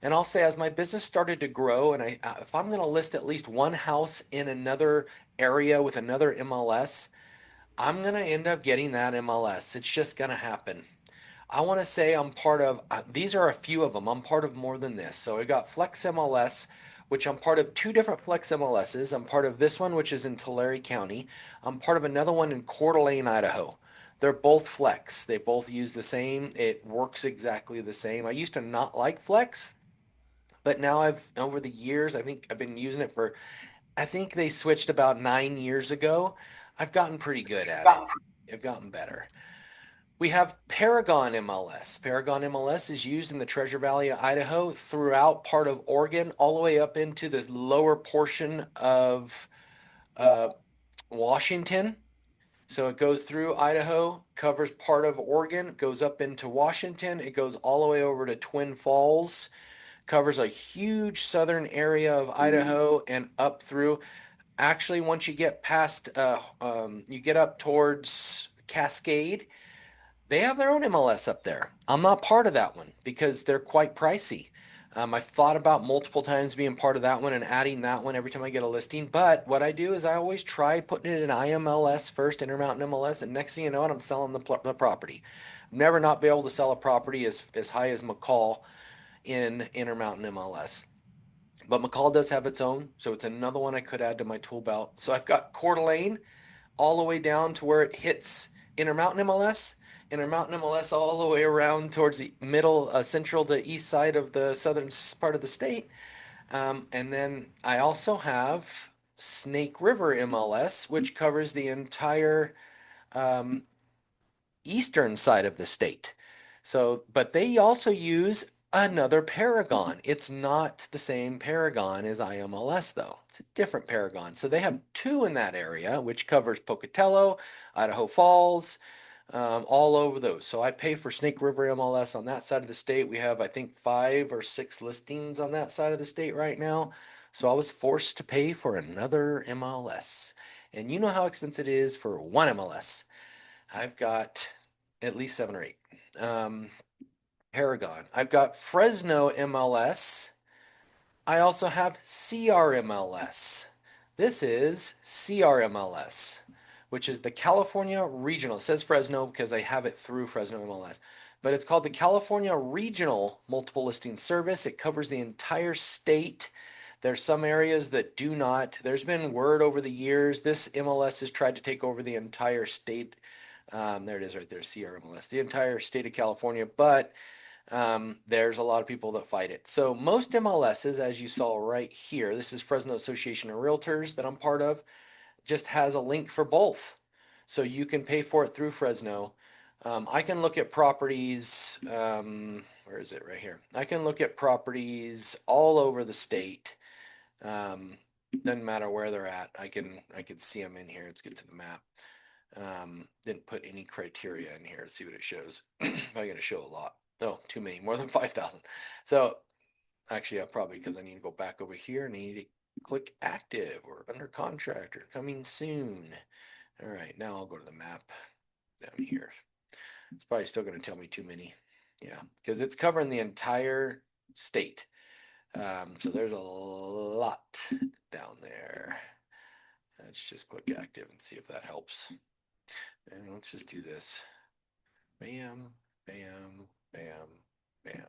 And I'll say as my business started to grow, and if I'm going to list at least one house in another area with another MLS, I'm going to end up getting that MLS. It's just going to happen. I want to say I'm part of, these are a few of them. I'm part of more than this. So I got Flex MLS, which I'm part of two different Flex MLSs. I'm part of this one, which is in Tulare County. I'm part of another one in Coeur d'Alene, Idaho. They're both Flex. They both use the same. It works exactly the same. I used to not like Flex, but now over the years, I think I've been using it for, I think they switched about 9 years ago. I've gotten pretty good at it. I've gotten better. We have Paragon MLS. Paragon MLS is used in the Treasure Valley of Idaho, throughout part of Oregon, all the way up into the lower portion of uh, Washington. So it goes through Idaho, covers part of Oregon, goes up into Washington. It goes all the way over to Twin Falls, covers a huge southern area of Idaho and up through. Actually, once you get past, you get up towards Cascade, they have their own MLS up there. I'm not part of that one because they're quite pricey. I've thought about multiple times being part of that one and adding that one every time I get a listing. But what I do is I always try putting it in IMLS first, Intermountain MLS, and next thing you know, I'm selling the property. I've never not be able to sell a property as high as McCall in Intermountain MLS. But McCall does have its own, so it's another one I could add to my tool belt. So I've got Coeur d'Alene all the way down to where it hits Intermountain MLS, Intermountain MLS all the way around towards the middle, central to east side of the southern part of the state. And then I also have Snake River MLS, which covers the entire um, eastern side of the state. So, but they also use another Paragon. It's not the same Paragon as IMLS, though. It's a different Paragon. So they have two in that area, which covers Pocatello, Idaho Falls, all over those. So I pay for Snake River MLS on that side of the state. We have, I think, 5 or 6 listings on that side of the state right now. So I was forced to pay for another MLS. And you know how expensive it is for one MLS. I've got at least 7 or 8. Um, Paragon. I've got Fresno MLS. I also have CRMLS. This is CRMLS, which is the California Regional. It says Fresno because I have it through Fresno MLS, but it's called the California Regional Multiple Listing Service. It covers the entire state. There's some areas that do not. There's been word over the years. This MLS has tried to take over the entire state. There it is right there, CRMLS, the entire state of California, but there's a lot of people that fight it. So most MLSs, as you saw right here, this is Fresno Association of Realtors that I'm part of, just has a link for both. So you can pay for it through Fresno. I can look at properties, where is it right here? I can look at properties all over the state. Doesn't matter where they're at. I can see them in here. Let's get to the map. Didn't put any criteria in here. Let's see what it shows. I'm going to show a lot. Oh, too many, more than 5,000. So actually, probably because I need to go back over here and I need to click active or under contract or coming soon. All right, now I'll go to the map down here. It's probably still going to tell me too many. Yeah, because it's covering the entire state. So there's a lot down there. Let's just click active and see if that helps. And let's just do this. Bam, bam, bam, bam.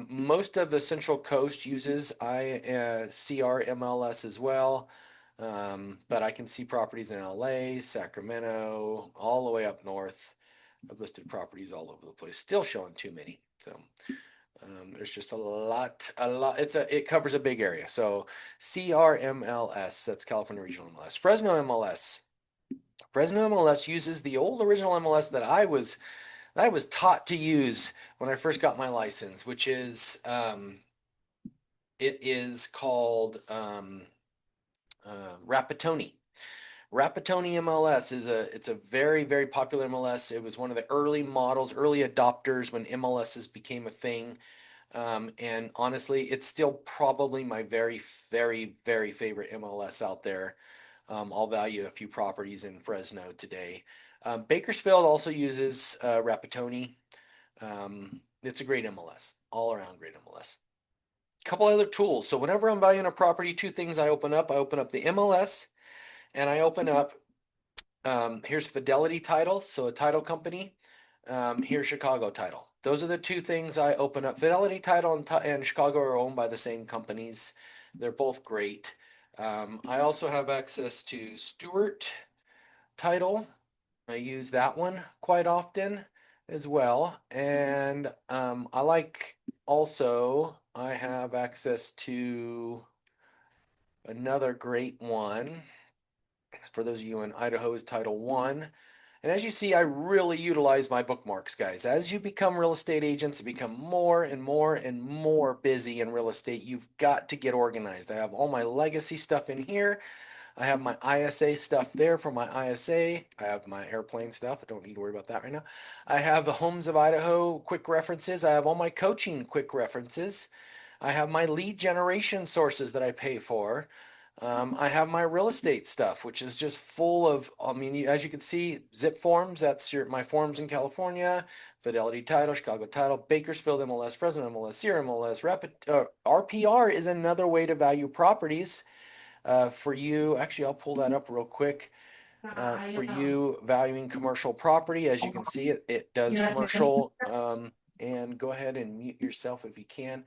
Most of the Central Coast uses CRMLS as well, but I can see properties in LA, Sacramento, all the way up north. I've listed properties all over the place, still showing too many. So there's just a lot. It covers a big area. So CRMLS, that's California Regional MLS. Fresno MLS. Fresno MLS uses the old original MLS that I was taught to use when I first got my license, which is it is called Rapatoni. Rapatoni MLS it's a very popular MLS. It was one of the early models, early adopters when MLSs became a thing. And honestly, it's still probably my very favorite MLS out there. I'll value a few properties in Fresno today. Bakersfield also uses Rapatoni. It's a great MLS. all around great MLS. Couple other tools. So whenever I'm valuing a property, two things I open up. I open up the MLS and I open up, here's Fidelity Title, so a title company. Here's Chicago Title. Those are the two things I open up. Fidelity Title and Chicago are owned by the same companies. They're both great. I also have access to Stewart Title. I use that one quite often as well. And I like also, I have access to another great one. For those of you in Idaho, is Title One. And as you see, I really utilize my bookmarks, guys. As you become real estate agents, become more and more and more busy in real estate, you've got to get organized. I have all my legacy stuff in here. I have my ISA stuff there for my ISA. I have my airplane stuff. I don't need to worry about that right now. I have the Homes of Idaho quick references. I have all my coaching quick references. I have my lead generation sources that I pay for. I have my real estate stuff, which is just full of, I mean, as you can see, zip forms, that's my forms in California, Fidelity Title, Chicago Title, Bakersfield MLS, Fresno MLS, Sierra MLS, RPR is another way to value properties for you. Actually, I'll pull that up real quick. For you valuing commercial property, as you can see, it does commercial. And go ahead and mute yourself if you can.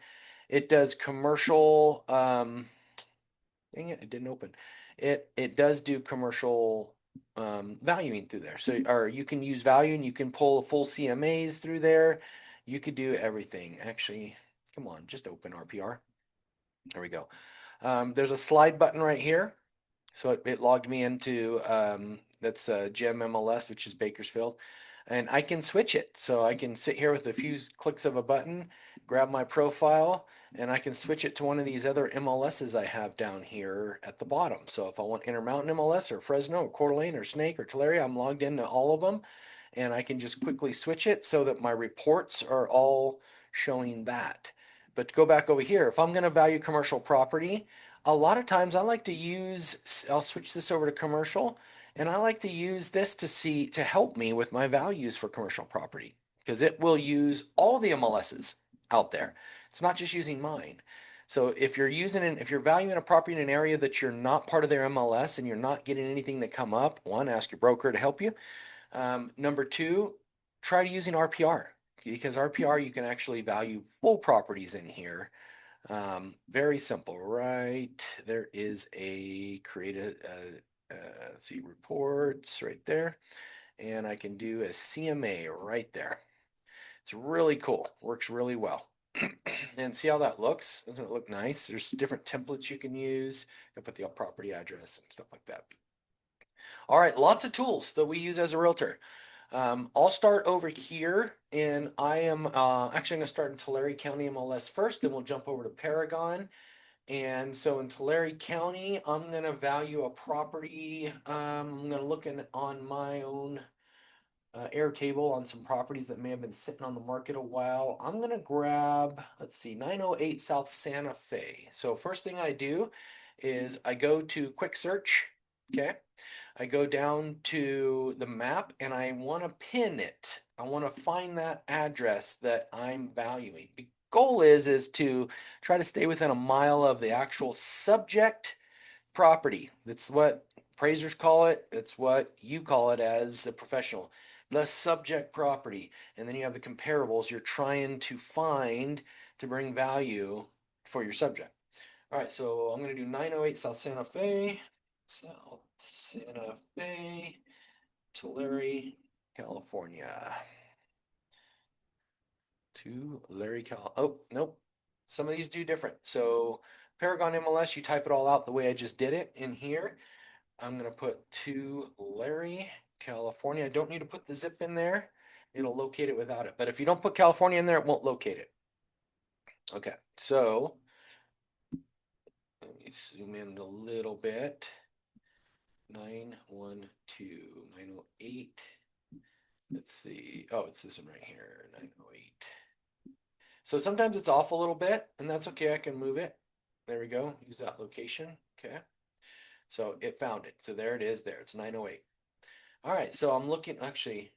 It does commercial. Dang it, it didn't open. It does do commercial valuing through there. So, or you can use value and you can pull full CMAs through there. You could do everything. Actually, come on, just open RPR. There we go. There's a slide button right here. So it logged me into that's Gem MLS, which is Bakersfield, and I can switch it. So I can sit here with a few clicks of a button, grab my profile, and I can switch it to one of these other MLSs I have down here at the bottom. So if I want Intermountain MLS or Fresno or Coeur d'Alene or Snake or Tulare, I'm logged into all of them, and I can just quickly switch it so that my reports are all showing that. But to go back over here, if I'm going to value commercial property, a lot of times I like to use, I'll switch this over to commercial, and I like to use this to help me with my values for commercial property because it will use all the MLSs out there. It's not just using mine. So if you're valuing a property in an area that you're not part of their MLS and you're not getting anything to come up, one, ask your broker to help you. Number two, try using RPR because RPR you can actually value full properties in here. Very simple, right? There is let's see, reports right there. And I can do a CMA right there. It's really cool, works really well. And see how that looks? Doesn't it look nice? There's different templates you can use. I put the property address and stuff like that. All right, lots of tools that we use as a realtor. I'll start over here, and I am actually going to start in Tulare County MLS first, then we'll jump over to Paragon. And so in Tulare County, I'm going to value a property. I'm going to look on my own Airtable on some properties that may have been sitting on the market a while. I'm going to grab, let's see, 908 South Santa Fe. So first thing I do is I go to quick search. Okay. I go down to the map and I want to pin it. I want to find that address that I'm valuing. The goal is to try to stay within a mile of the actual subject property. That's what appraisers call it. It's what you call it as a professional. The subject property. And then you have the comparables you're trying to find to bring value for your subject. All right, so I'm going to do 908 South Santa Fe. South Santa Fe, Tulare, California. Tulare, Cal. Oh, nope. Some of these do different. So Paragon MLS, you type it all out the way I just did it in here. I'm going to put Tulare, California. I don't need to put the zip in there. It'll locate it without it. But if you don't put California in there, it won't locate it. Okay, so let me zoom in a little bit. 912, 908. Let's see. Oh, it's this one right here, 908. So sometimes it's off a little bit, and that's okay. I can move it. There we go. Use that location. Okay. So it found it. So there it is there. It's 908. All right. So I'm looking, actually,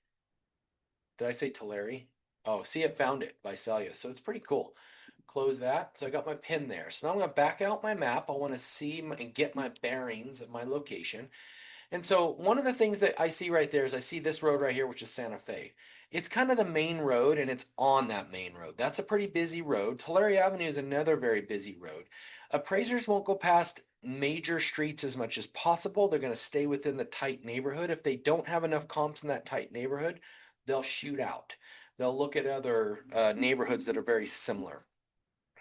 did I say Tulare? Oh, see, it found it, Visalia. So it's pretty cool. Close that. So I got my pin there. So now I'm going to back out my map. I want to see and get my bearings of my location. And so one of the things that I see right there is I see this road right here, which is Santa Fe. It's kind of the main road and it's on that main road. That's a pretty busy road. Tulare Avenue is another very busy road. Appraisers won't go past major streets as much as possible. They're going to stay within the tight neighborhood. If they don't have enough comps in that tight neighborhood, they'll shoot out. They'll look at other neighborhoods that are very similar.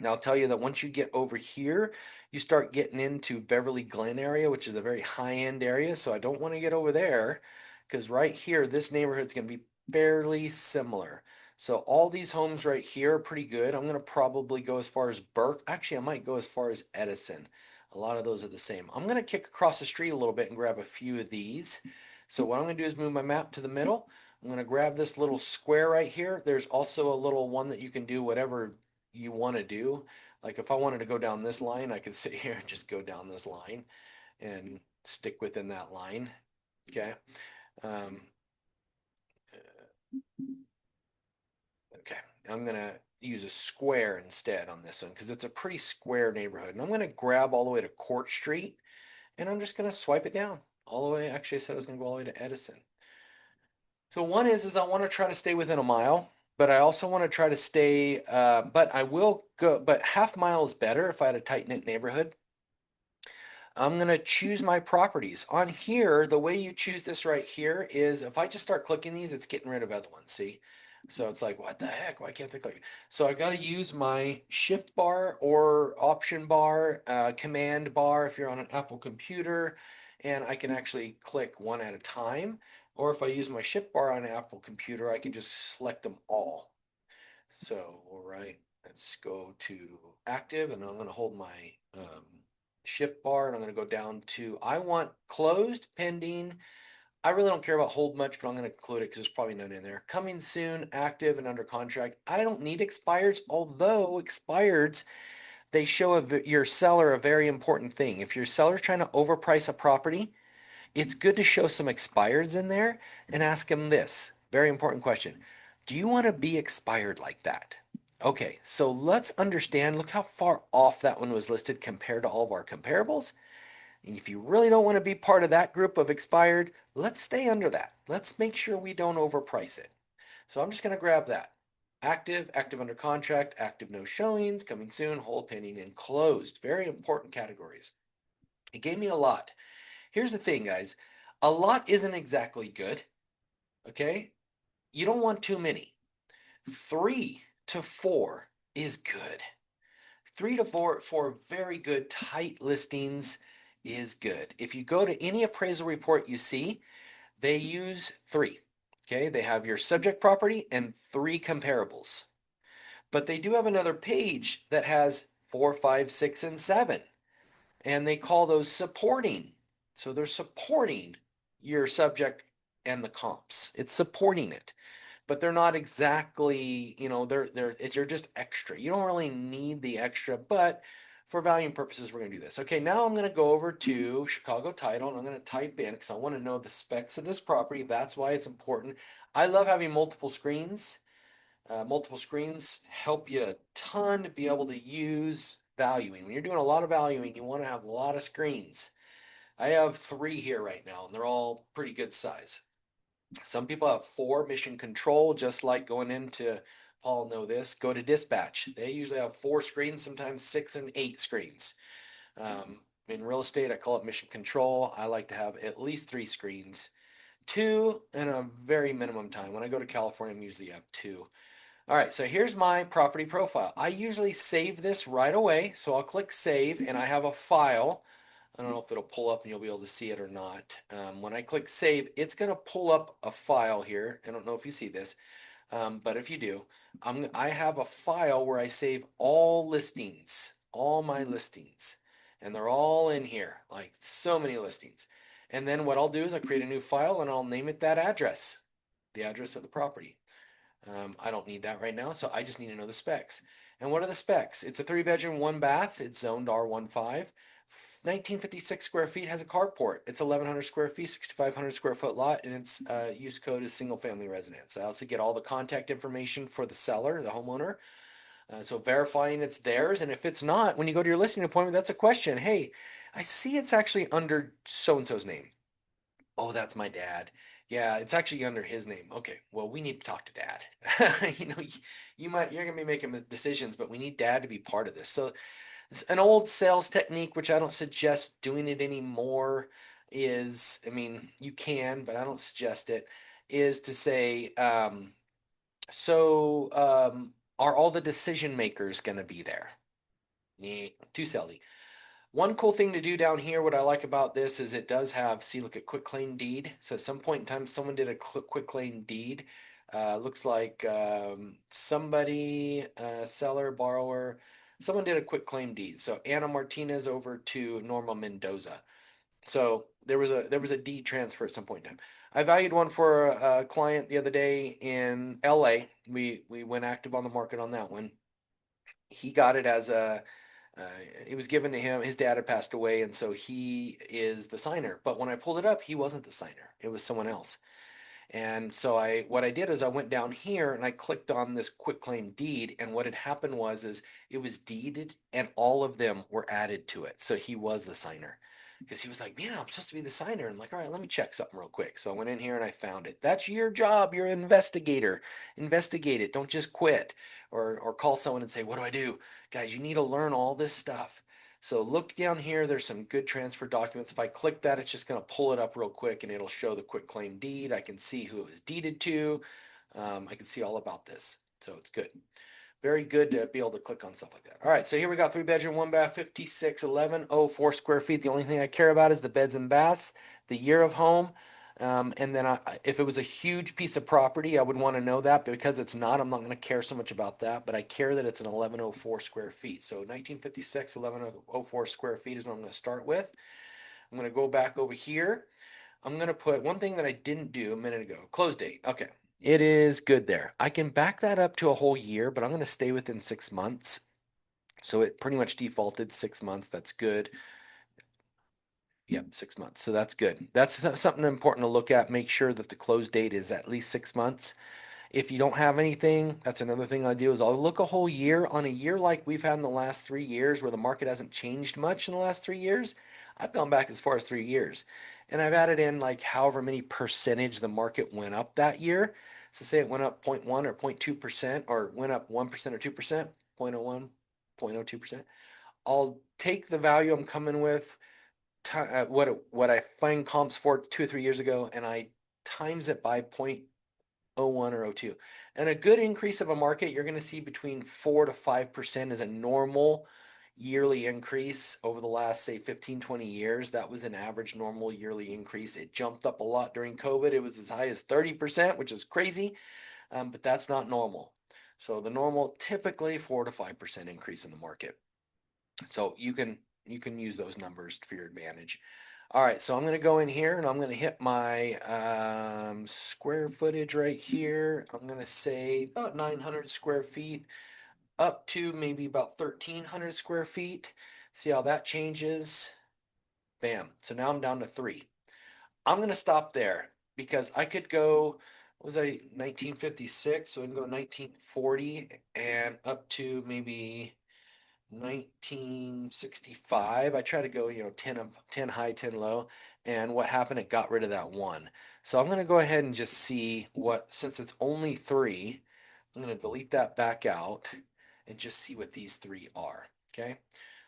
Now, I'll tell you that once you get over here, you start getting into Beverly Glen area, which is a very high-end area. So I don't want to get over there because right here, this neighborhood's going to be fairly similar. So all these homes right here are pretty good. I'm going to probably go as far as Burke. Actually, I might go as far as Edison. A lot of those are the same. I'm going to kick across the street a little bit and grab a few of these. So what I'm going to do is move my map to the middle. I'm going to grab this little square right here. There's also a little one that you can do whatever you want to do. Like if I wanted to go down this line, I could sit here and just go down this line and stick within that line. Okay. Um, okay. I'm going to use a square instead on this one because it's a pretty square neighborhood. And I'm going to grab all the way to Court Street and I'm just going to swipe it down all the way. Actually, I said I was going to go all the way to Edison. So one is I want to try to stay within a mile, but I also want to try to stay, but I will go, but half mile is better if I had a tight knit neighborhood. I'm going to choose my properties. On here, the way you choose this right here is if I just start clicking these, it's getting rid of other ones, see? So it's like, what the heck? Why can't they click? So I got to use my shift bar or option bar, command bar if you're on an Apple computer, and I can actually click one at a time. Or if I use my shift bar on an Apple computer, I can just select them all. So, all right, let's go to active and I'm going to hold my shift bar and I'm going to go down to, I want closed pending. I really don't care about hold much, but I'm going to include it because there's probably none in there. Coming soon, active and under contract. I don't need expireds, although expireds, they show your seller a very important thing. If your seller's trying to overprice a property, it's good to show some expireds in there and ask them this very important question. Do you want to be expired like that? Okay, so let's understand. Look how far off that one was listed compared to all of our comparables. And if you really don't want to be part of that group of expired, let's stay under that. Let's make sure we don't overprice it. So I'm just going to grab that. Active, active under contract, active no showings, coming soon, hold pending, and closed. Very important categories. It gave me a lot. Here's the thing, guys. A lot isn't exactly good, okay? You don't want too many. 3 to 4 is good. 3 to 4 very good tight listings is good. If you go to any appraisal report you see, they use 3. Okay, they have your subject property and 3 comparables. But they do have another page that has 4, 5, 6, and 7. And they call those supporting. So they're supporting your subject and the comps. It's supporting it, but they're not exactly, they're just extra. You don't really need the extra, but for volume purposes, we're going to do this. Okay, now I'm going to go over to Chicago Title and I'm going to type in because I want to know the specs of this property. That's why it's important. I love having multiple screens. Multiple screens help you a ton to be able to use valuing. When you're doing a lot of valuing, you want to have a lot of screens. I have 3 here right now, and they're all pretty good size. Some people have 4 mission control, just like going into, Paul know this, go to dispatch. They usually have 4 screens, sometimes 6 and 8 screens. In real estate, I call it mission control. I like to have at least 3 screens, 2 in a very minimum time. When I go to California, I'm usually have 2. All right, so here's my property profile. I usually save this right away. So I'll click save and I have a file. I don't know if it'll pull up and you'll be able to see it or not. When I click save, it's going to pull up a file here. I don't know if you see this, but if you do, I have a file where I save all listings, all my listings, and they're all in here, like so many listings. And then what I'll do is I create a new file and I'll name it that address, the address of the property. I don't need that right now, so I just need to know the specs. And what are the specs? It's a 3-bedroom, 1 bath. It's zoned R15. 1956 square feet, has a carport. It's 1,100 square feet, 6,500 square foot lot, and its use code is single family residence. I also get all the contact information for the seller, the homeowner. So verifying it's theirs. And if it's not, when you go to your listing appointment, that's a question. Hey, I see it's actually under so and so's name. Oh, that's my dad. Yeah, it's actually under his name. Okay, well, we need to talk to dad. You're gonna be making decisions, but we need dad to be part of this. So it's an old sales technique, which I don't suggest doing it anymore, is, I mean, you can, but I don't suggest it, is to say, are all the decision makers going to be there? Yeah, too salesy. One cool thing to do down here, what I like about this is it does have, see, look at quick claim deed. So at some point in time, someone did a quick claim deed. Looks like somebody, seller, borrower, someone did a quick claim deed. So Anna Martinez over to Norma Mendoza. So there was a deed transfer at some point in time. I valued one for a client the other day in LA. We went active on the market on that one. He got it as a it was given to him. His dad had passed away, and so he is the signer. But when I pulled it up, he wasn't the signer. It was someone else. And so what I did is I went down here and I clicked on this quick claim deed. And what had happened is it was deeded and all of them were added to it. So he was the signer because he was like, man, I'm supposed to be the signer. I'm like, all right, let me check something real quick. So I went in here and I found it. That's your job. You're an investigator. Investigate it. Don't just quit or call someone and say, what do I do? Guys, you need to learn all this stuff. So look down here, there's some good transfer documents. If I click that, it's just going to pull it up real quick and it'll show the quick claim deed. I can see who it was deeded to. I can see all about this. So it's good. Very good to be able to click on stuff like that. All right, so here we got 3 bedroom, 1 bath, 561104 square feet. The only thing I care about is the beds and baths, the year of home. And then if it was a huge piece of property, I would want to know that. But because it's not, I'm not going to care so much about that. But I care that it's an 1104 square feet. So 1956, 1104 square feet is what I'm going to start with. I'm going to go back over here. I'm going to put one thing that I didn't do a minute ago, close date. Okay. It is good there. I can back that up to a whole year, but I'm going to stay within 6 months. So it pretty much defaulted 6 months. That's good. Yep, 6 months. So that's good. That's something important to look at. Make sure that the close date is at least 6 months. If you don't have anything, that's another thing I do is I'll look a whole year. On a year like we've had in the last 3 years where the market hasn't changed much in the last 3 years. I've gone back as far as 3 years. And I've added in like however many percentage the market went up that year. So say it went up 0.1 or 0.2% or went up 1% or 2%, 0.01, 0.02%. I'll take the value I'm coming with, what I find comps for 2 or 3 years ago, and I times it by 0.01 or 0.02. And a good increase of a market, you're going to see between 4 to 5% is a normal yearly increase over the last, say, 15, 20 years. That was an average normal yearly increase. It jumped up a lot during COVID. It was as high as 30%, which is crazy, but that's not normal. So the normal, typically 4 to 5% increase in the market. So you can use those numbers for your advantage. All right, so I'm going to go in here and I'm going to hit my square footage right here. I'm going to say about 900 square feet up to maybe about 1,300 square feet. See how that changes. Bam. So now I'm down to 3. I'm going to stop there because I could go, what was I, 1956? So I can go 1940 and up to maybe 1965. I try to go, 10 high, 10 low. And what happened? It got rid of that one. So I'm going to go ahead and just see since it's only 3, I'm going to delete that back out and just see what these 3 are. Okay.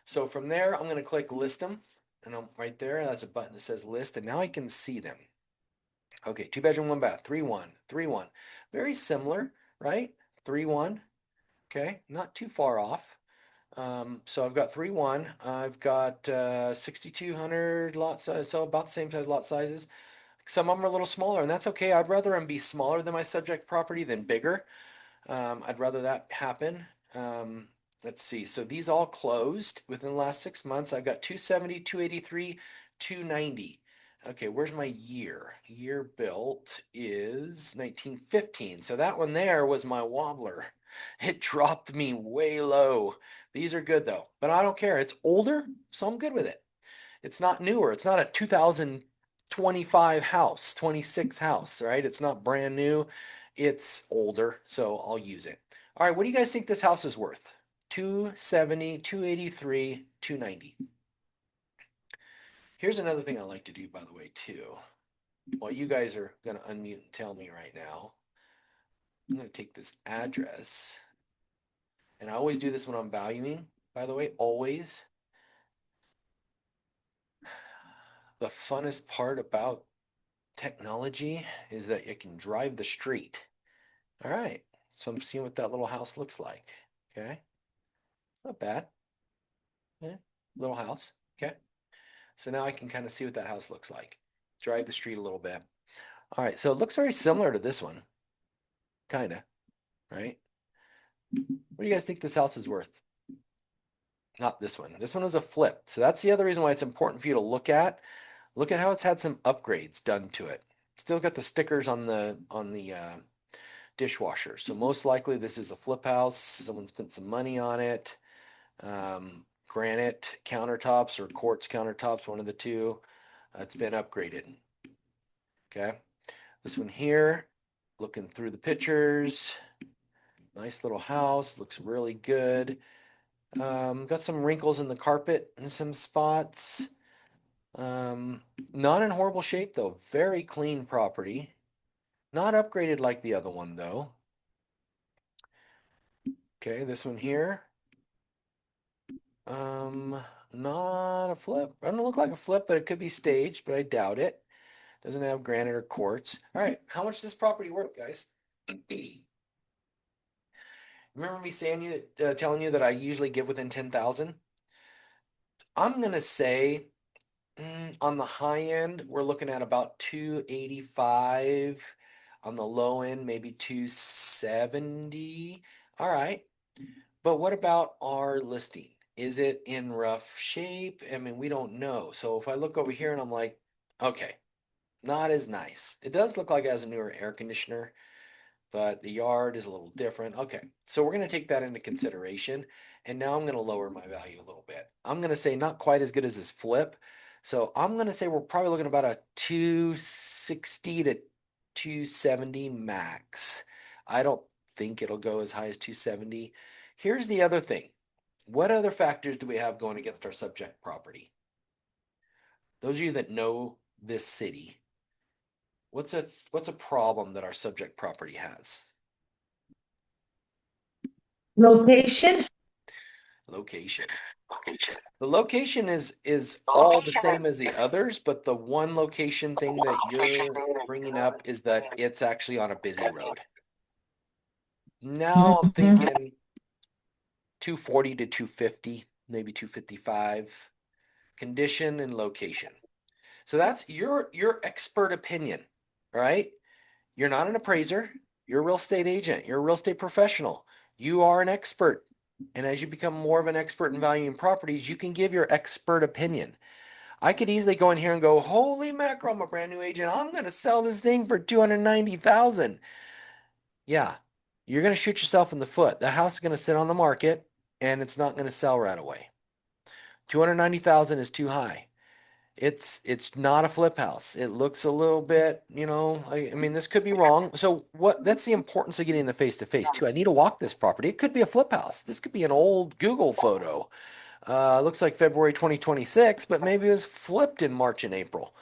So from there, I'm going to click list them. And I'm right there. That's a button that says list. And now I can see them. Okay. 2 bedroom, 1 bath, 3-1, 3-1. Very similar, right? 3-1. Okay. Not too far off. So I've got 3-1. I've got 6,200 lot size, so about the same size lot sizes. Some of them are a little smaller, and that's okay. I'd rather them be smaller than my subject property than bigger. I'd rather that happen. Let's see. So these all closed within the last 6 months. I've got 270, 283, 290. Okay, where's my year? Year built is 1915. So that one there was my wobbler. It dropped me way low. These are good though, but I don't care. It's older, so I'm good with it. It's not newer. It's not a 2025 house, 26 house, right? It's not brand new. It's older, so I'll use it. All right, what do you guys think this house is worth? 270, 283, 290. Here's another thing I like to do, by the way, too. While you guys are going to unmute and tell me right now, I'm going to take this address, and I always do this when I'm valuing, by the way, always. The funnest part about technology is that you can drive the street. All right, so I'm seeing what that little house looks like. Okay, not bad. Yeah, little house. Okay, so now I can kind of see what that house looks like. Drive the street a little bit. All right, so it looks very similar to this one, kind of, right? What do you guys think this house is worth? Not this one. This one was a flip. So that's the other reason why it's important for you to look at. Look at how it's had some upgrades done to it. Still got the stickers on the dishwasher. So most likely this is a flip house. Someone spent some money on it. Granite countertops or quartz countertops, one of the two. It's been upgraded. Okay. This one here, looking through the pictures. Nice little house. Looks really good. Got some wrinkles in the carpet in some spots. Not in horrible shape though. Very clean property. Not upgraded like the other one though. Okay, this one here. Um, Not a flip. Doesn't look like a flip, but it could be staged, but I doubt it. Doesn't have granite or quartz. All right, how much is this property worth, guys? Remember me telling you that I usually give within 10,000? I'm gonna say on the high end, we're looking at about 285. On the low end, maybe 270. All right. But what about our listing? Is it in rough shape? I mean, we don't know. So if I look over here and I'm like, okay, not as nice. It does look like it has a newer air conditioner, but the yard is a little different. Okay, so we're going to take that into consideration. And now I'm going to lower my value a little bit. I'm going to say not quite as good as this flip. So I'm going to say we're probably looking about a 260 to 270 max. I don't think it'll go as high as 270. Here's the other thing. What other factors do we have going against our subject property? Those of you that know this city, what's a problem that our subject property has? Location? Location. The location is all the same as the others, but the one location thing that you're bringing up is that it's actually on a busy road. Now I'm Mhm. thinking 240 to 250, maybe 255. Condition and location. So that's your expert opinion, right? You're not an appraiser. You're a real estate agent. You're a real estate professional. You are an expert. And as you become more of an expert in valuing properties, you can give your expert opinion. I could easily go in here and go, holy mackerel, I'm a brand new agent. I'm going to sell this thing for 290,000. Yeah, you're going to shoot yourself in the foot. The house is going to sit on the market and it's not going to sell right away. 290,000 is too high. It's not a flip house. It looks a little bit, I mean, this could be wrong. So that's the importance of getting the face to face too. I need to walk this property. It could be a flip house. This could be an old Google photo. Looks like February 2026, but maybe it was flipped in March and April.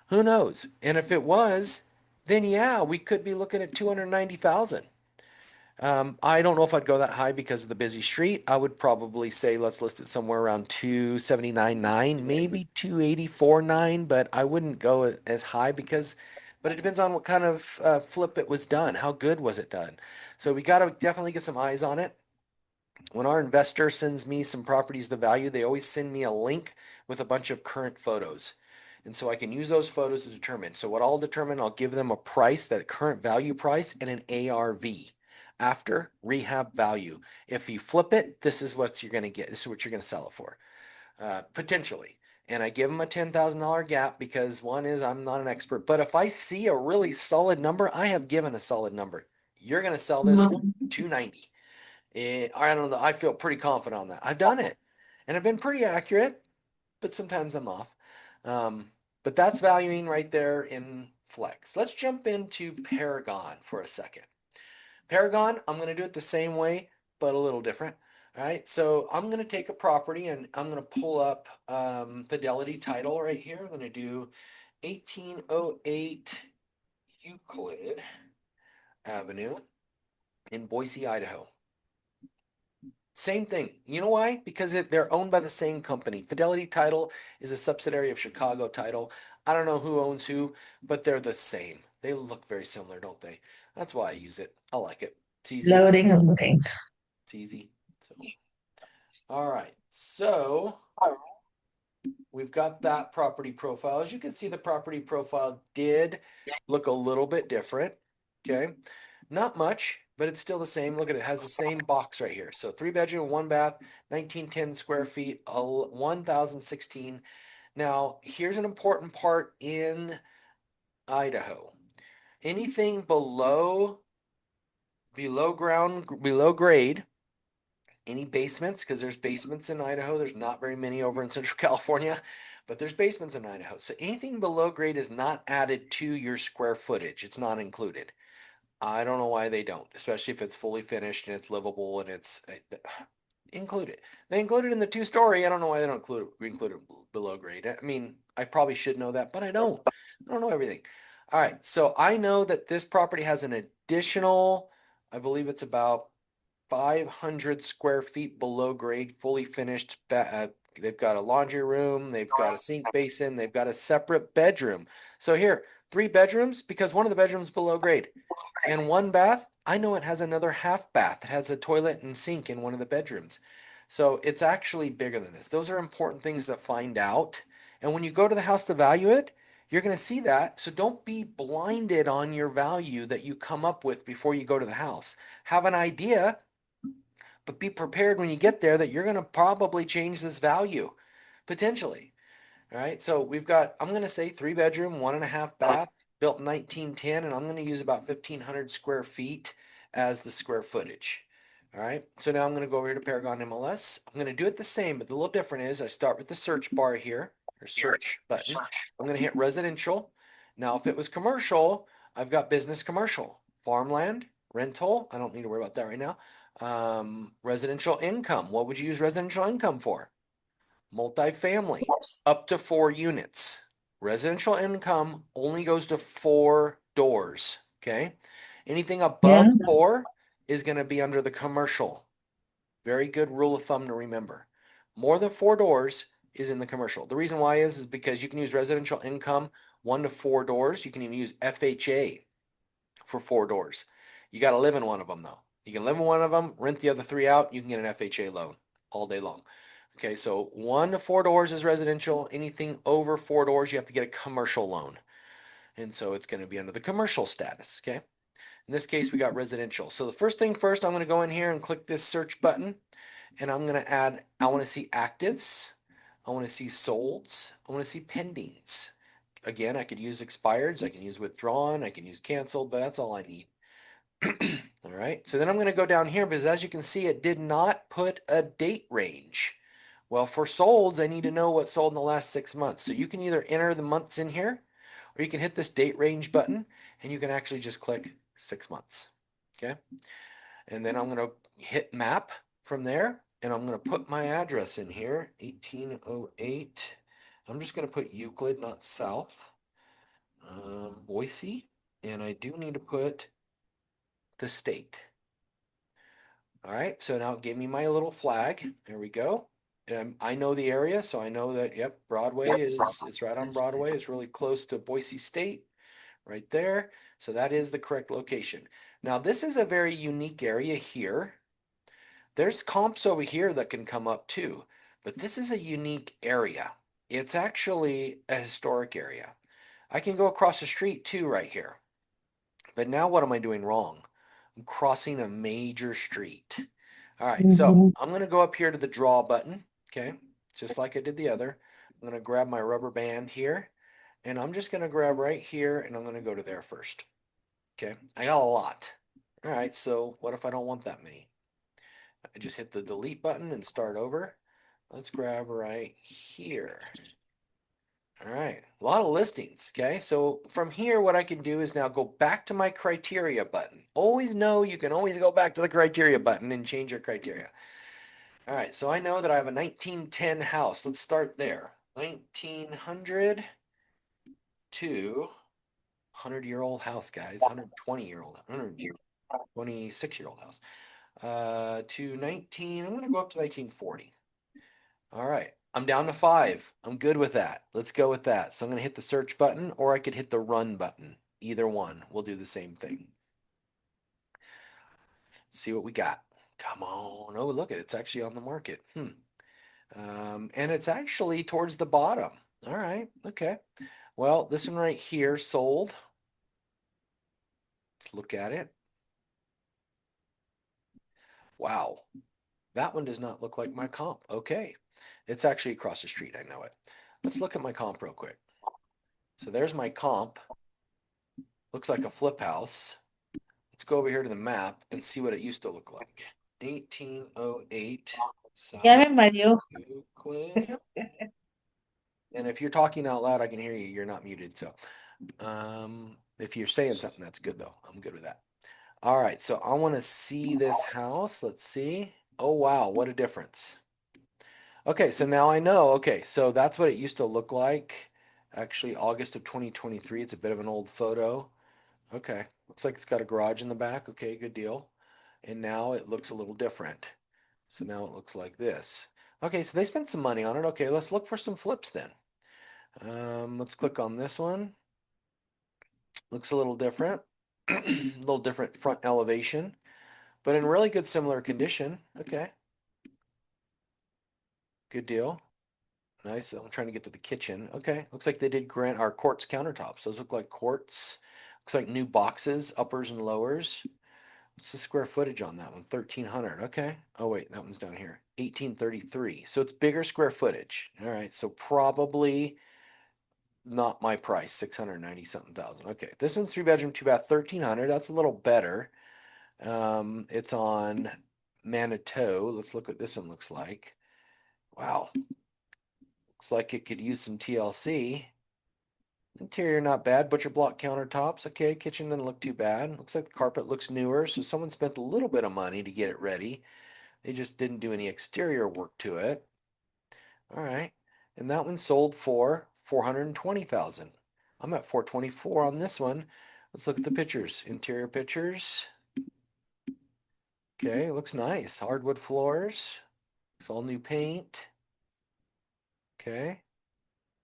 Who knows? And if it was, then yeah, we could be looking at 290,000. I don't know if I'd go that high because of the busy street. I would probably say let's list it somewhere around 279.9, maybe 284.9, but I wouldn't go as high but it depends on what kind of flip it was done. How good was it done? So we got to definitely get some eyes on it. When our investor sends me some properties to value, they always send me a link with a bunch of current photos. And so I can use those photos to determine. So what I'll determine, I'll give them a price, that current value price, and an ARV after rehab value. If you flip it, this is what you're going to get. This is what you're going to sell it for, potentially. And I give them a $10,000 gap because one is I'm not an expert. But if I see a really solid number, I have given a solid number. You're going to sell this for 290. I don't know. I feel pretty confident on that. I've done it and I've been pretty accurate, but sometimes I'm off. Um, but that's valuing right there in Flex. Let's jump into Paragon for a second. Paragon, I'm going to do it the same way, but a little different. All right, so I'm going to take a property and I'm going to pull up Fidelity Title right here. I'm going to do 1808 Euclid Avenue in Boise, Idaho. Same thing. You know why? Because they're owned by the same company. Fidelity Title is a subsidiary of Chicago Title. I don't know who owns who, but they're the same. They look very similar, don't they? That's why I use it. I like it. It's easy. Loading, loading. It's easy. So, all right. So we've got that property profile. As you can see, the property profile did look a little bit different. Okay. Not much, but it's still the same. Look at it. It has the same box right here. So 3 bedroom, 1 bath, 1910 square feet, 1016. Now, here's an important part in Idaho. Anything below grade, any basements, because there's basements in Idaho. There's not very many over in Central California, but there's basements in Idaho. So anything below grade is not added to your square footage. It's not included. I don't know why they don't, especially if it's fully finished and it's livable and it's include it. They include it in the 2 story. I don't know why they don't include it below grade. I mean, I probably should know that, but I don't. I don't know everything. All right, so I know that this property has an additional, I believe it's about 500 square feet below grade, fully finished. They've got a laundry room, they've got a sink basin, they've got a separate bedroom. So here, 3 bedrooms because one of the bedrooms below grade, and 1 bath. I know it has another half bath. It has a toilet and sink in one of the bedrooms. So it's actually bigger than this. Those are important things to find out. And when you go to the house to value it, you're going to see that. So don't be blinded on your value that you come up with before you go to the house. Have an idea, but be prepared when you get there that you're going to probably change this value potentially. All right, so I'm going to say 3 bedroom, 1.5 bath, built in 1910, and I'm going to use about 1,500 square feet as the square footage. All right, so now I'm going to go over here to Paragon MLS. I'm going to do it the same, but the little different is I start with the search bar here, or search button. I'm going to hit residential. Now, if it was commercial, I've got business commercial, farmland, rental. I don't need to worry about that right now. Residential income. What would you use residential income for? Multifamily, up to 4 units. Residential income only goes to 4 doors. Okay. Anything above Yeah. 4 is going to be under the commercial. Very good rule of thumb to remember. More than 4 doors is in the commercial. The reason why is because you can use residential income 1 to 4 doors. You can even use FHA for 4 doors. You got to live in one of them though. You can live in one of them, rent the other 3 out. You can get an FHA loan all day long. Okay, so 1 to 4 doors is residential. Anything over 4 doors, you have to get a commercial loan. And so it's going to be under the commercial status. Okay. In this case, we got residential. So the first thing first, I'm going to go in here and click this search button. And I'm going to add, I want to see actives. I want to see solds. I want to see pendings. Again, I could use expireds. I can use withdrawn. I can use canceled, but that's all I need. All right, so then I'm going to go down here because as you can see, it did not put a date range. Well, for solds, I need to know what sold in the last 6 months. So you can either enter the months in here or you can hit this date range button and you can actually just click 6 months. Okay, and then I'm going to hit map from there and I'm going to put my address in here, 1808. I'm just going to put Euclid, not South, Boise, and I do need to put the state. All right, so now it gave me my little flag. There we go. And I know the area, so I know that, yep, Broadway it's right on Broadway. It's really close to Boise State, right there. So that is the correct location. Now, this is a very unique area here. There's comps over here that can come up too, but this is a unique area. It's actually a historic area. I can go across the street too right here. But now what am I doing wrong? I'm crossing a major street. All right, so Mhm. I'm going to go up here to the draw button, okay, just like I did the other. I'm going to grab my rubber band here, and I'm just going to grab right here, and I'm going to go to there first. Okay, I got a lot. All right, so what if I don't want that many? I just hit the delete button and start over. Let's grab right here. All right, a lot of listings. Okay, so from here, what I can do is now go back to my criteria button. Always know you can always go back to the criteria button and change your criteria. All right, so I know that I have a 1910 house. Let's start there. 1900 to 100-year-old house, guys. 120-year-old, 126-year-old house. To 19, I'm going to go up to 1940. All right, I'm down to five. I'm good with that. Let's go with that. So I'm going to hit the search button, or I could hit the run button. Either one will do the same thing. See what we got. Come on. Oh, look at it. It's actually on the market. And it's actually towards the bottom. All right. Okay. Well, this one right here sold. Let's look at it. Wow. That one does not look like my comp. Okay. It's actually across the street. I know it. Let's look at my comp real quick. So there's my comp. Looks like a flip house. Let's go over here to the map and see what it used to look like. 1808 Ya South me mareó. Euclid. And if you're talking out loud, I can hear you. You're not muted. So if you're saying something, that's good though. I'm good with that. All right. So I want to see this house. Let's see. Oh, wow. What a difference. Okay. So now I know. Okay. So that's what it used to look like. Actually, August of 2023. It's a bit of an old photo. Okay. Looks like it's got a garage in the back. Okay. Good deal. And now it looks a little different. So now it looks like this. Okay. So they spent some money on it. Okay. Let's look for some flips then. Let's click on this one. Looks a little different. A little different front elevation, but in really good similar condition. Okay, good deal. Nice. I'm trying to get to the kitchen. Okay, looks like they did grant our quartz countertops. Those look like quartz. Looks like new boxes, uppers and lowers. What's the square footage on that one? 1300. Okay. Oh wait, that one's down here. 1833. So it's bigger square footage. All right. So probably not my price. 690 something thousand. Okay. This one's 3 bedroom, 2 bath, 1300. That's a little better. It's on Manitou. Let's look what this one looks like. Wow. Looks like it could use some TLC. Interior not bad. Butcher block countertops. Okay, kitchen doesn't look too bad. Looks like the carpet looks newer, so someone spent a little bit of money to get it ready. They just didn't do any exterior work to it. All right. And that one sold for 420,000. I'm at 424 on this one. Let's look at the pictures. Interior pictures. Okay, looks nice. Hardwood floors. It's all new paint. Okay,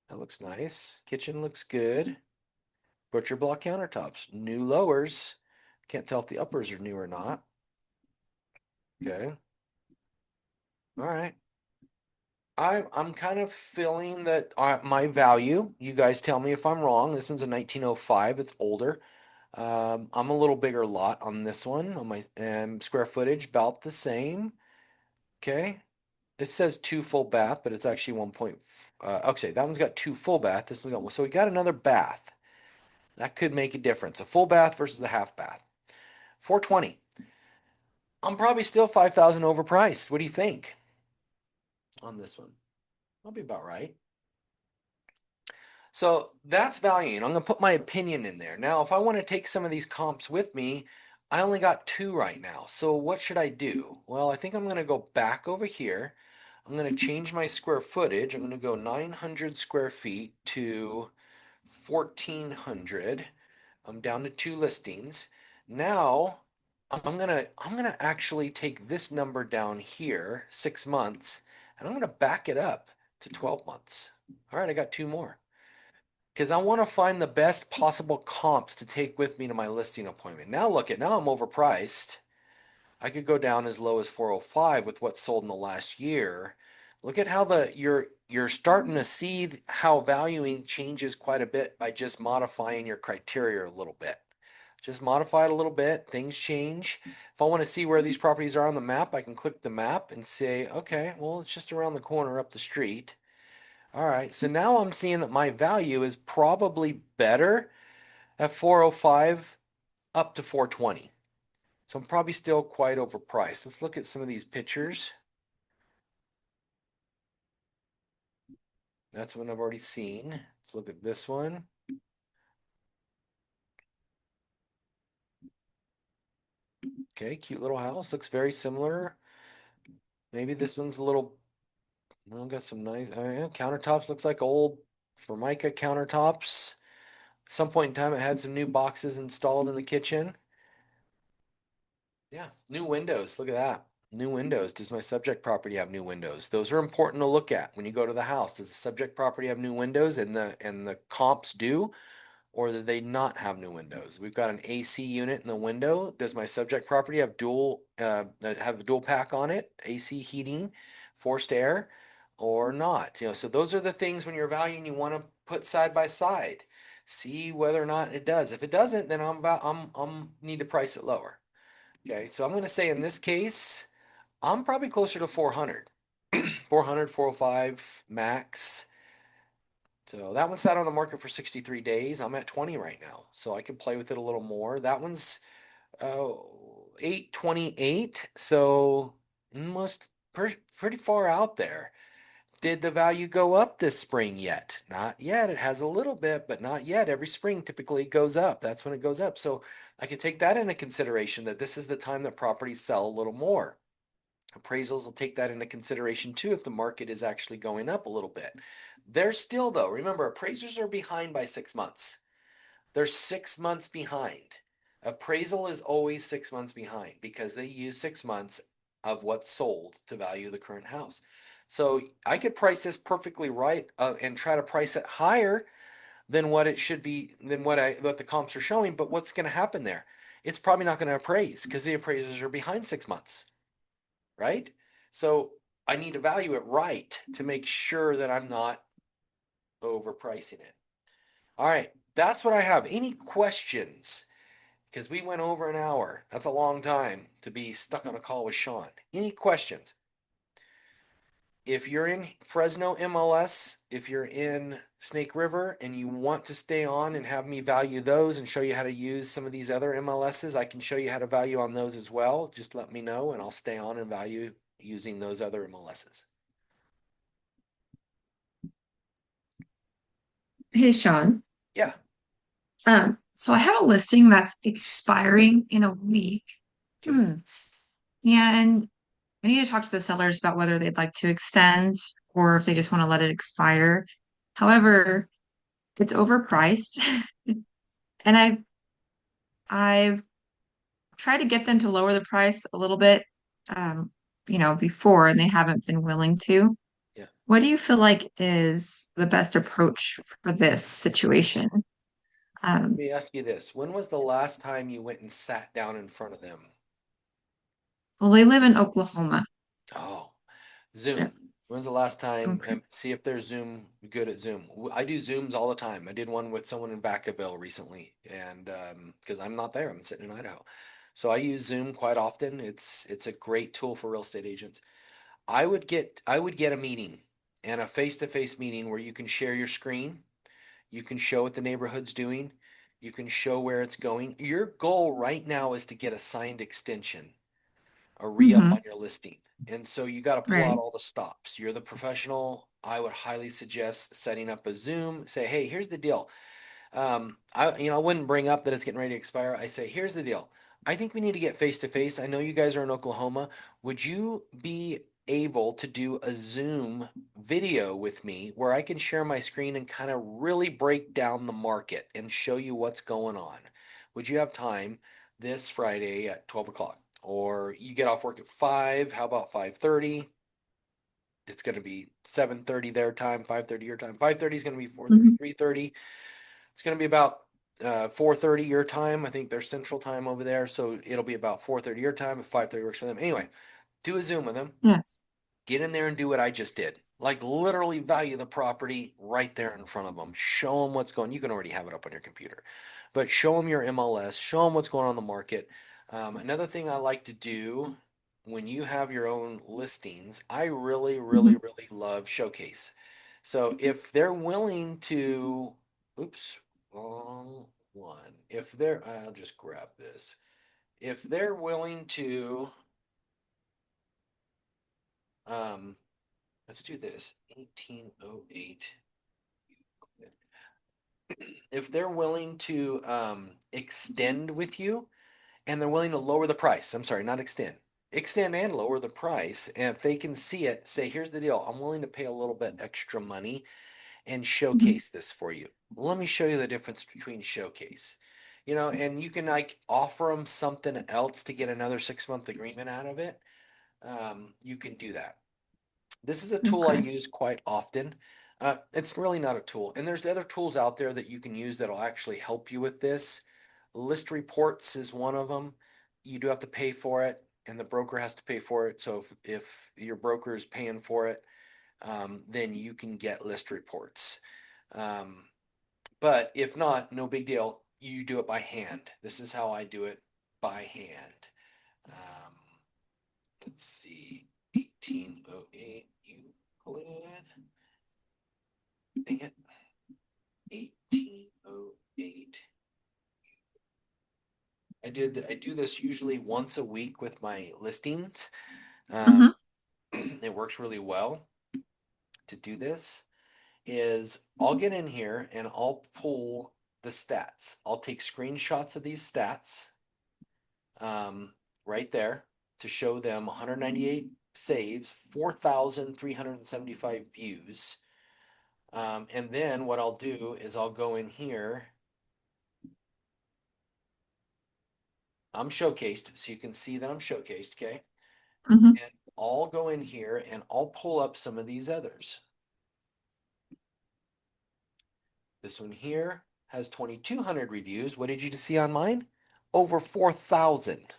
that looks nice. Kitchen looks good. Butcher block countertops. New lowers. Can't tell if the uppers are new or not. Okay, all right. I'm kind of feeling that my value. You guys tell me if I'm wrong. This one's a 1905. It's older. I'm a little bigger lot on this one. On my square footage, about the same. Okay, it says two full bath, but it's actually 1 point. Okay, that one's got two full bath. This one got so we got another bath. That could make a difference. A full bath versus a half bath. 420. I'm probably still 5,000 overpriced. What do you think on this one? I'll be about right. So that's value. And I'm going to put my opinion in there. Now, if I want to take some of these comps with me, I only got two right now. So what should I do? Well, I think I'm going to go back over here. I'm going to change my square footage. I'm going to go 900 square feet to 1,400. I'm down to two listings. Now I'm gonna actually take this number down here, 6 months, and I'm gonna back it up to 12 months. All right, I got two more because I want to find the best possible comps to take with me to my listing appointment. Now look at now I'm overpriced. I could go down as low as 405 with what's sold in the last year. Look at how you're starting to see how valuing changes quite a bit by just modifying your criteria a little bit. Just modify it a little bit, things change. If I want to see where these properties are on the map, I can click the map and say, okay, well, it's just around the corner up the street. All right, so now I'm seeing that my value is probably better at 405 up to 420. So I'm probably still quite overpriced. Let's look at some of these pictures. That's one I've already seen. Let's look at this one. Okay, cute little house. Looks very similar. Maybe this one's a little, well, got some nice yeah, countertops. Looks like old Formica countertops. Some point in time, it had some new boxes installed in the kitchen. Yeah, new windows. Look at that. New windows. Does my subject property have new windows? Those are important to look at when you go to the house. Does the subject property have new windows and the comps do, or do they not have new windows? We've got an AC unit in the window. Does my subject property have a dual pack on it, AC heating, forced air, or not? So those are the things when you're valuing you want to put side by side. See whether or not it does. If it doesn't, then I'm need to price it lower. Okay, so I'm going to say in this case, I'm probably closer to 400, 400, 405 max. So that one sat on the market for 63 days. I'm at 20 right now, so I could play with it a little more. That one's 828, so almost pretty far out there. Did the value go up this spring yet? Not yet. It has a little bit, but not yet. Every spring typically goes up. That's when it goes up. So I could take that into consideration that this is the time that properties sell a little more. Appraisals will take that into consideration too if the market is actually going up a little bit. They're still, though, remember, appraisers are behind by 6 months. They're 6 months behind. Appraisal is always 6 months behind because they use 6 months of what's sold to value the current house. So I could price this perfectly right and try to price it higher than what it should be, than what the comps are showing. But what's going to happen there? It's probably not going to appraise because the appraisers are behind 6 months, right? So I need to value it right to make sure that I'm not overpricing it. All right, that's what I have. Any questions? Because we went over an hour. That's a long time to be stuck on a call with Sean. Any questions? If you're in Fresno MLS, if you're in Snake River and you want to stay on and have me value those and show you how to use some of these other MLSs, I can show you how to value on those as well. Just let me know and I'll stay on and value using those other MLSs. Hey, Sean. Yeah. So I have a listing that's expiring in a week. Okay. And I need to talk to the sellers about whether they'd like to extend or if they just want to let it expire. However, it's overpriced. And I've tried to get them to lower the price a little bit, um, before, and they haven't been willing to. Yeah. What do you feel like is the best approach for this situation? Let Um, me ask you this. When was the last time you went and sat down in front of them? well, they live in Oklahoma. Oh, Yeah. Zoom. When's the last time? Okay. See if they're Zoom good at Zoom. I do Zooms all the time. I did one with someone in Vacaville recently, and because I'm not there, I'm sitting in Idaho, so I use Zoom quite often. It's a great tool for real estate agents. I would get a meeting and a face-to-face meeting where you can share your screen, you can show what the neighborhood's doing, you can show where it's going. Your goal right now is to get a signed extension, a re-up Hmm. on your listing. And so you got to pull out Right. all the stops. You're the professional. I would highly suggest setting up a Zoom. Say, hey, here's the deal. I wouldn't bring up that it's getting ready to expire. I say, here's the deal. I think we need to get face to face. I know you guys are in Oklahoma. Would you be able to do a Zoom video with me where I can share my screen and kind of really break down the market and show you what's going on? Would you have time this Friday at 12 o'clock? Or you get off work at 5, how about 5:30? It's going to be 7:30 their time, 5:30 your time. 5:30 is going to be 4:30, Hmm. 3:30. It's going to be about 4:30 your time. I think there's central time over there, so it'll be about 4:30 your time if 5:30 works for them. Anyway, do a Zoom with them. Yes. Get in there and do what I just did. Like literally value the property right there in front of them. Show them what's going. You can already have it up on your computer, but show them your MLS. Show them what's going on in the market. Another thing I like to do when you have your own listings, I really, really, Hmm. really love Showcase. So if they're willing to, oops, wrong one. If they're, I'll just grab this. If they're willing to, um, let's do this. 1808. If they're willing to extend with you and they're willing to lower the price, I'm sorry, not extend, extend and lower the price. And if they can see it, say, here's the deal, I'm willing to pay a little bit extra money and Mhm. showcase this for you. Let me show you the difference between showcase. And you can like offer them something else to get another 6 month agreement out of it. You can do that. This is a tool I Okay. use quite often. It's really not a tool. And there's other tools out there that you can use that'll actually help you with this. List reports is one of them. You do have to pay for it, and the broker has to pay for it. So if your broker is paying for it, then you can get list reports. Um, but if not, no big deal. You do it by hand. This is how I do it by hand. Um, let's see, 1808 Euclid. Dang it, 1808. I do this usually once a week with my listings. Um, Hmm. it works really well to do this. Is I'll get in here and I'll pull the stats. I'll take screenshots of these stats um, right there to show them 198 saves, 4,375 views. And then what I'll do is I'll go in here. I'm showcased, so you can see that I'm showcased, okay? Hmm. And I'll go in here and I'll pull up some of these others. This one here has 2,200 reviews. What did you just see on mine? Over 4,000.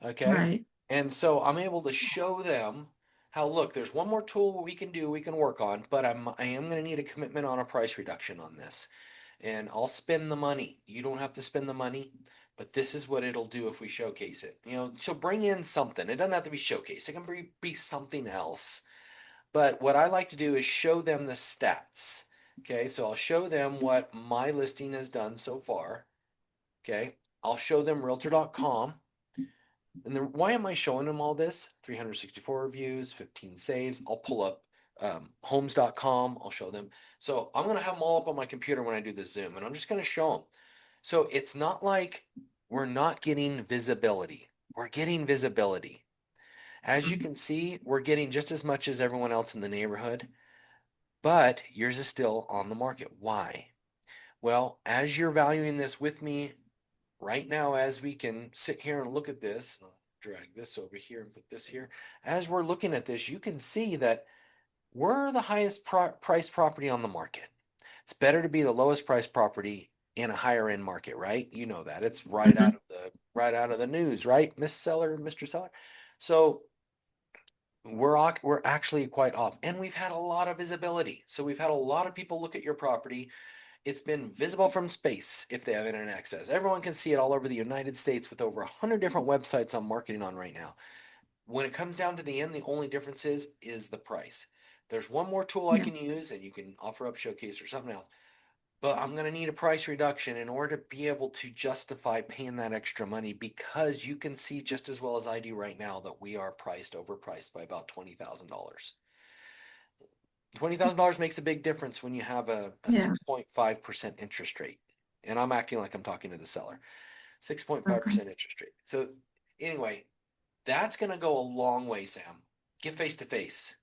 Okay. Right. And so I'm able to show them how, look, there's one more tool we can do, we can work on, but I am going to need a commitment on a price reduction on this. And I'll spend the money. You don't have to spend the money, but this is what it'll do if we showcase it. So bring in something. It doesn't have to be showcase. It can be something else. But what I like to do is show them the stats. Okay, so I'll show them what my listing has done so far. Okay, I'll show them realtor.com. And then why am I showing them all this? 364 reviews, 15 saves. I'll pull up homes.com. I'll show them. So I'm going to have them all up on my computer when I do the Zoom, and I'm just going to show them. So it's not like we're not getting visibility. We're getting visibility. As you can see, we're getting just as much as everyone else in the neighborhood, but yours is still on the market. Why? Well, as you're valuing this with me right now, as we can sit here and look at this, I'll drag this over here and put this here. As we're looking at this, you can see that we're the highest price property on the market. It's better to be the lowest price property in a higher end market, right? You know that. It's Hmm. right out of the news, right? Miss Seller, Mr. Seller. So we're actually quite off. And we've had a lot of visibility. So we've had a lot of people look at your property. It's been visible from space if they have internet access. Everyone can see it all over the United States with over 100 different websites I'm marketing on right now. When it comes down to the end, the only difference is the price. There's one more tool I Yeah. can use, and you can offer up Showcase or something else. But I'm going to need a price reduction in order to be able to justify paying that extra money because you can see just as well as I do right now that we are overpriced by about $20,000. $20,000 makes a big difference when you have a Yeah. 6.5% interest rate. And I'm acting like I'm talking to the seller. Okay. 6.5% interest rate. So, anyway, that's going to go a long way, Sam. Get face to face.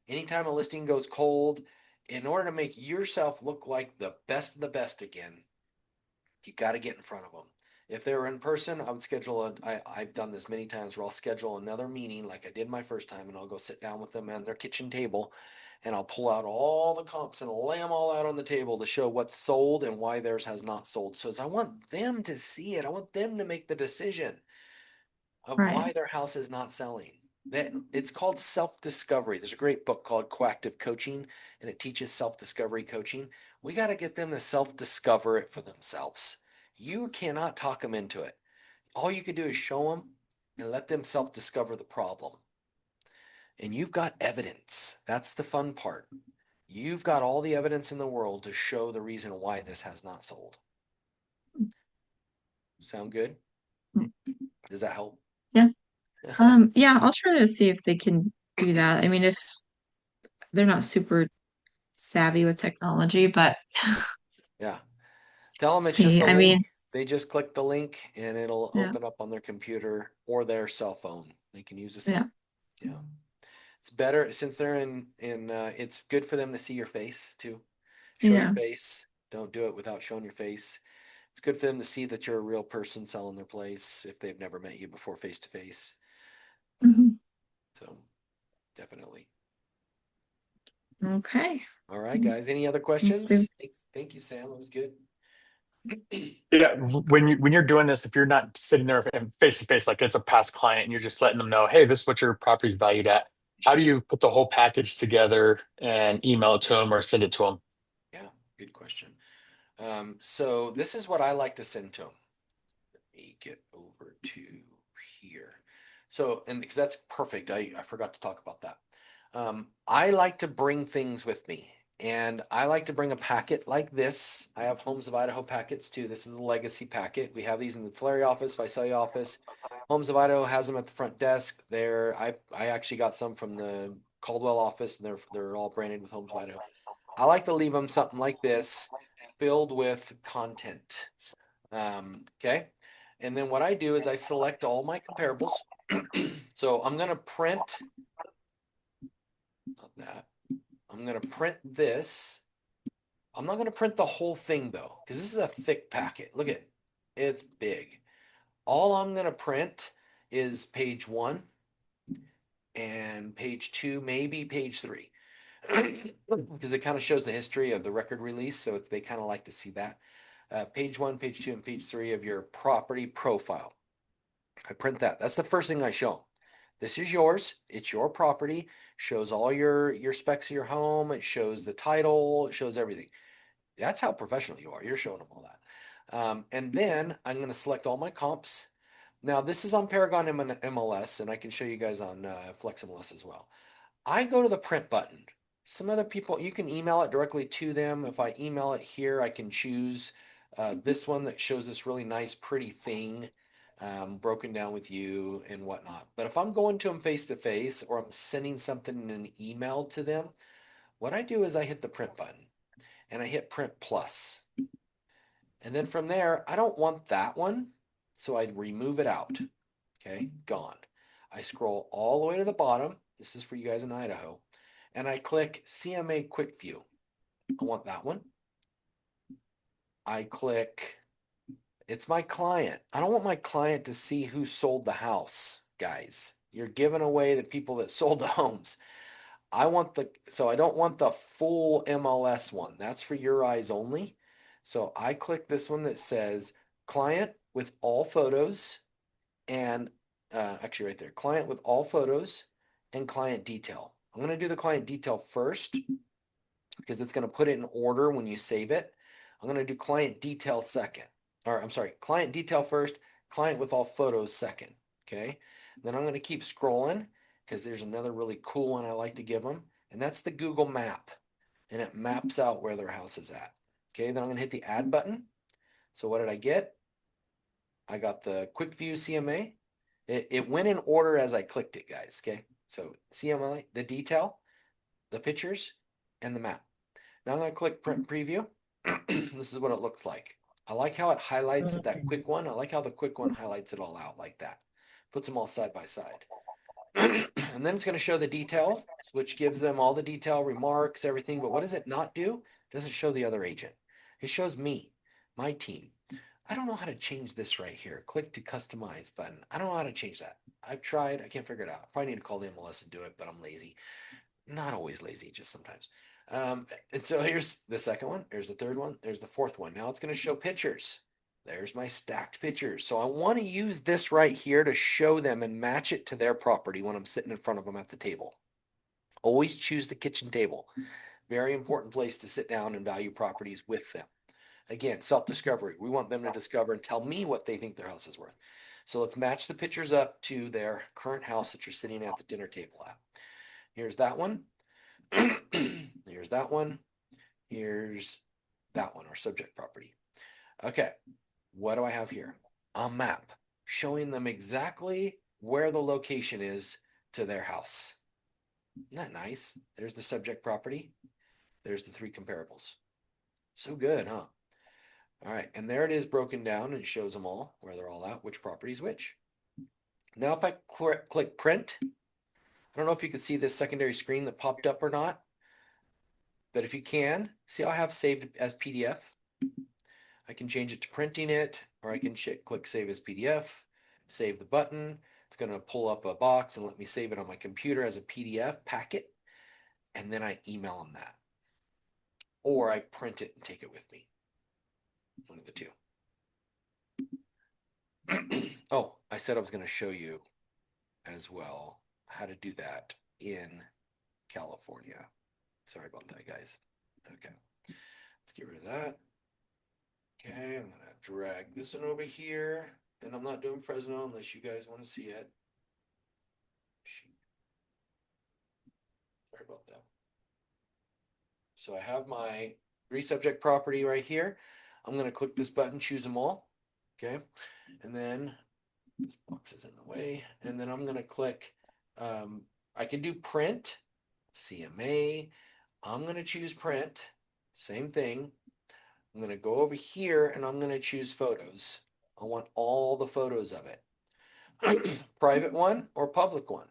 Anytime a listing goes cold, in order to make yourself look like the best of the best again, you got to get in front of them. If they're in person, I would schedule I've done this many times where I'll schedule another meeting like I did my first time, and I'll go sit down with them at their kitchen table and I'll pull out all the comps and lay them all out on the table to show what's sold and why theirs has not sold. So as I want them to see it, I want them to make the decision of why Right. their house is not selling. That it's called self-discovery. There's a great book called Coactive Coaching, and it teaches self-discovery coaching. We got to get them to self-discover it for themselves. You cannot talk them into it. All you can do is show them and let them self-discover the problem. And you've got evidence. That's the fun part. You've got all the evidence in the world to show the reason why this has not sold. Sound good? Does that help? Yeah. Yeah, I'll try to see if they can do that. I mean, if they're not super savvy with technology, but Yeah. Tell them it's just See, a I link. mean, They just click the link and it'll yeah, open up on their computer or their cell phone. They can use a cell. yeah, Yeah. It's better since they're it's good for them to see your face too. Show your yeah. face. Don't do it without showing your face. It's good for them to see that you're a real person selling their place if they've never met you before face to face. Mhm. So definitely. Okay. All right, guys. Any other Let's see. questions? Thank you, Sam. That was good. Yeah, when you're doing this, if you're not sitting there and face to face, like it's a past client, and you're just letting them know, hey, this is what your property's valued at. How do you put the whole package together and email it to them or send it to them? Yeah, good question. So this is what I like to send to them. Let me get over to here. So, and because that's perfect, I forgot to talk about that. I like to bring things with me, and I like to bring a packet like this. I have Homes of Idaho packets too. This is a legacy packet. We have these in the Tulare office, Visalia office. Homes of Idaho has them at the front desk. I actually got some from the Caldwell office, and they're all branded with Homes of Idaho. I like to leave them something like this, filled with content. Okay. And then what I do is I select all my comparables. So I'm going to print, not that, I'm going to print this. I'm not going to print the whole thing though, because this is a thick packet. Look at it. It's big. All I'm going to print is page 1 and page 2, maybe page 3. Because it kind of shows the history of the record release. So they kind of like to see that. Page 1, page 2, and page 3 of your property profile. I print that. That's the first thing I show them. This is yours. It's your property. Shows all your specs of your home. It shows the title. It shows everything. That's how professional you are. You're showing them all that. And then I'm going to select all my comps. Now this is on Paragon MLS, and I can show you guys on Flex MLS as well. I go to the print button. Some other people, you can email it directly to them. If I email it here, I can choose this one that shows this really nice, pretty thing broken down with you and whatnot. But if I'm going to them face to face or I'm sending something in an email to them, what I do is I hit the print button and I hit print plus. And then from there, I don't want that one. So I remove it out. Okay, gone. I scroll all the way to the bottom. This is for you guys in Idaho. And I click CMA Quick View. I want that one. I click, it's my client. I don't want my client to see who sold the house, guys. You're giving away the people that sold the homes. So I don't want the full MLS one. That's for your eyes only. So I click this one that says client with all photos and actually right there, client with all photos and client detail. I'm going to do the client detail first because it's going to put it in order when you save it. I'm going to do client detail second, or I'm sorry, client detail first, client with all photos second. Okay. Then I'm going to keep scrolling because there's another really cool one I like to give them, and that's the Google map, and it maps out where their house is at. Okay. Then I'm going to hit the add button. So what did I get? I got the quick view CMA. It went in order as I clicked it, guys. Okay. So CMA, the detail, the pictures, and the map. Now I'm going to click print preview. This is what it looks like. I like how it highlights that quick one. I like how the quick one highlights it all out like that. Puts them all side by side. And then it's going to show the details, which gives them all the detail, remarks, everything. But what does it not do? It doesn't show the other agent. It shows me, my team. I don't know how to change this right here. Click to customize button. I don't know how to change that. I've tried. I can't figure it out. I probably need to call the MLS and do it, but I'm lazy. Not always lazy, just sometimes. And so here's the second one. There's the third one. There's the fourth one. Now it's going to show pictures. There's my stacked pictures. So I want to use this right here to show them and match it to their property when I'm sitting in front of them at the table. Always choose the kitchen table. Very important place to sit down and value properties with them. Again, self-discovery. We want them to discover and tell me what they think their house is worth. So let's match the pictures up to their current house that you're sitting at the dinner table at. Here's that one. Here's that one. Here's that one, our subject property. Okay, what do I have here? A map showing them exactly where the location is to their house. Isn't that nice? There's the subject property. There's the three comparables. So good, huh? All right, and there it is broken down and it shows them all, where they're all at, which property is which. Now if I click print, I don't know if you can see this secondary screen that popped up or not, but if you can, see how I have saved as PDF? I can change it to printing it, or I can click save as PDF, save the button. It's going to pull up a box and let me save it on my computer as a PDF packet, and then I email them that. Or I print it and take it with me. One of the two. Oh, I said I was going to show you as well how to do that in California. Sorry about that, guys. Okay, let's get rid of that. Okay, I'm gonna drag this one over here, and I'm not doing Fresno unless you guys want to see it. Sorry about that. So I have my 3 subject property right here. I'm gonna click this button, choose them all. Okay, and then this box is in the way, and then I'm gonna click. I can do print, CMA. I'm gonna choose print. Same thing. I'm going to go over here and I'm going to choose photos. I want all the photos of it. Private one or public one?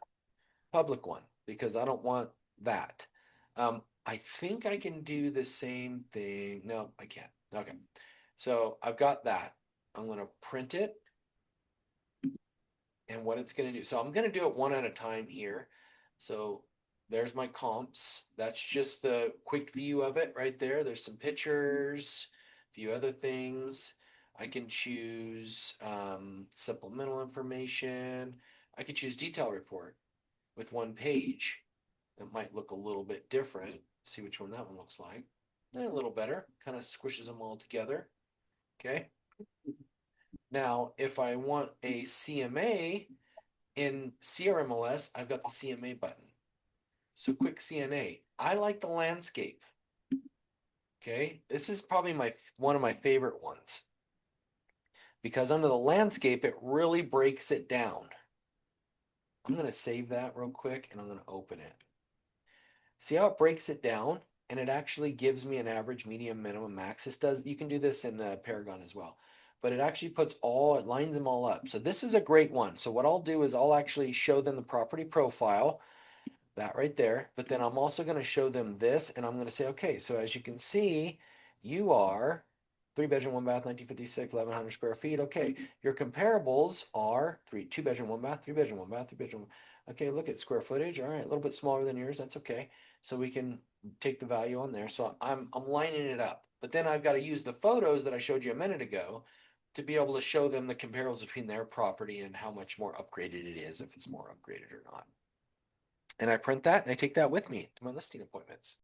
Public one, because I don't want that. I think I can do the same thing. No, I can't. Okay. So I've got that. I'm going to print it and what it's going to do. So I'm going to do it one at a time here. So there's my comps. That's just the quick view of it right there. There's some pictures, a few other things. I can choose supplemental information. I could choose detail report with 1 page. That might look a little bit different. See which one that one looks like. A little better. Kind of squishes them all together. Okay. Now, if I want a CMA in CRMLS, I've got the CMA button. So quick CNA. I like the landscape. Okay, this is probably one of my favorite ones because under the landscape, it really breaks it down. I'm going to save that real quick and I'm going to open it. See how it breaks it down? And it actually gives me an average, medium, minimum, max. This does, you can do this in Paragon as well, but it actually it lines them all up. So this is a great one. So what I'll do is I'll actually show them the property profile, that right there. But then I'm also going to show them this and I'm going to say, okay, so as you can see, you are 3 bedroom, 1 bath, 1956, 1,100 square feet. Okay, your comparables are 2 bedroom, 1 bath, 3 bedroom, 1 bath, 3 bedroom. Okay, look at square footage. All right, a little bit smaller than yours. That's okay. So we can take the value on there. So I'm lining it up. But then I've got to use the photos that I showed you a minute ago to be able to show them the comparables between their property and how much more upgraded it is, if it's more upgraded or not. And I print that and I take that with me to my listing appointments.